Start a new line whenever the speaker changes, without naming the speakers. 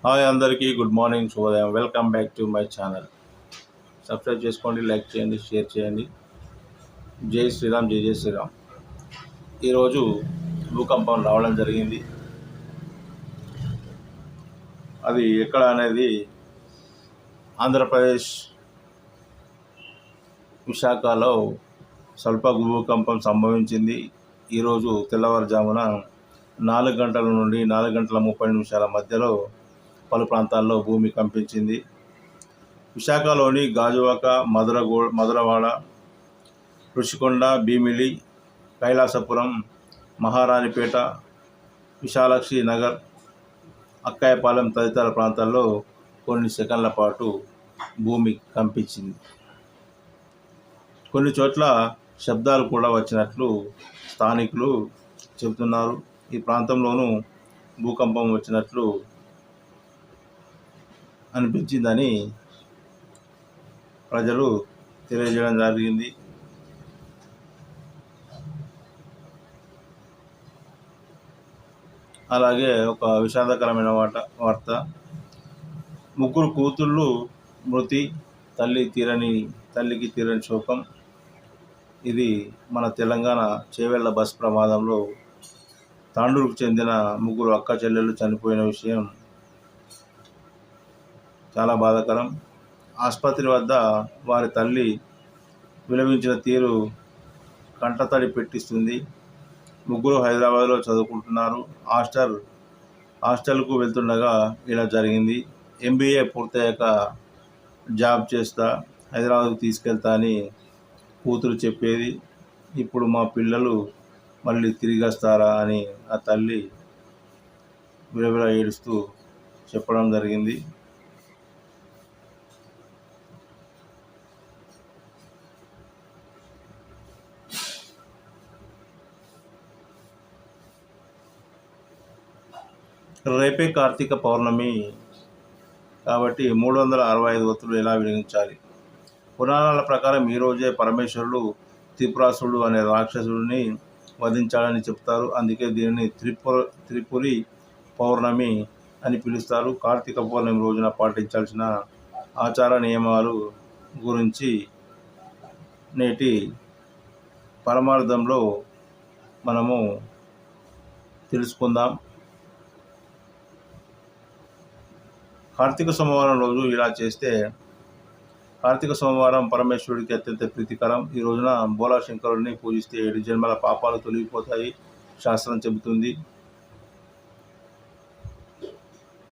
Hi అందరికీ good morning శుభోదయం. Welcome back to my channel. Subscribe చేసుకోండి, లైక్ చేయండి, షేర్ చేయండి. జై శ్రీరామ్, జై జై శ్రీరామ్. ఈరోజు భూకంపం రావడం జరిగింది. అది ఎక్కడ అనేది ఆంధ్రప్రదేశ్ విశాఖలో స్వల్ప భూకంపం సంభవించింది. ఈరోజు తెల్లవారుజామున 4 గంటల నుండి 4 గంటల 30 నిమిషాల మధ్యలో పలు ప్రాంతాల్లో భూమి కంపించింది. విశాఖలోని గాజువాక, మధురవాడ, రుషికొండ, భీమిలి, కైలాసపురం, మహారాణిపేట, విశాలాక్షి నగర్, అక్కాయపాలెం తదితర ప్రాంతాల్లో కొన్ని సెకండ్ల పాటు భూమి కంపించింది. కొన్ని చోట్ల శబ్దాలు కూడా వచ్చినట్లు స్థానికులు చెబుతున్నారు. ఈ ప్రాంతంలోనూ భూకంపం వచ్చినట్లు అనిపించిందని ప్రజలు తెలియజేయడం జరిగింది. అలాగే ఒక విషాదకరమైన వార్త, 3 కూతుళ్ళు మృతి, తల్లికి తీరని శోకం. ఇది మన తెలంగాణ చేవెళ్ల బస్ ప్రమాదంలో తాండూరుకు చెందిన 3 అక్క చెల్లెళ్ళు చనిపోయిన విషయం చాలా బాధాకరం. ఆసుపత్రి వద్ద వారి తల్లి విలపించిన తీరు కంటతడి పెట్టిస్తుంది. 3 హైదరాబాద్లో చదువుకుంటున్నారు. హాస్టల్కు వెళ్తుండగా ఇలా జరిగింది. MBA పూర్తయ్యాక జాబ్ చేస్తా, హైదరాబాద్కు తీసుకెళ్తా అని కూతురు చెప్పేది. ఇప్పుడు మా పిల్లలు మళ్ళీ తిరిగి వస్తారా అని ఆ తల్లి విలవిల ఏడుస్తూ చెప్పడం జరిగింది. రేపే కార్తీక పౌర్ణమి కాబట్టి 365 ఒత్తులు ఎలా వెలిగించాలి? పురాణాల ప్రకారం ఈరోజే పరమేశ్వరుడు త్రిపురాసురుడు అనే రాక్షసుడిని వధించాలని చెప్తారు. అందుకే దీనిని త్రిపురి పౌర్ణమి అని పిలుస్తారు. కార్తీక పౌర్ణమి రోజున పాటించాల్సిన ఆచార నియమాలు గురించి నేటి పరమార్థంలో మనము తెలుసుకుందాం. కార్తీక సోమవారం రోజు ఇలా చేస్తే, కార్తీక సోమవారం పరమేశ్వరుడికి అత్యంత ప్రీతికరం. ఈ రోజున బోలా శంకరుడిని పూజిస్తే 7 జన్మల పాపాలు తొలగిపోతాయి శాస్త్రం చెబుతుంది.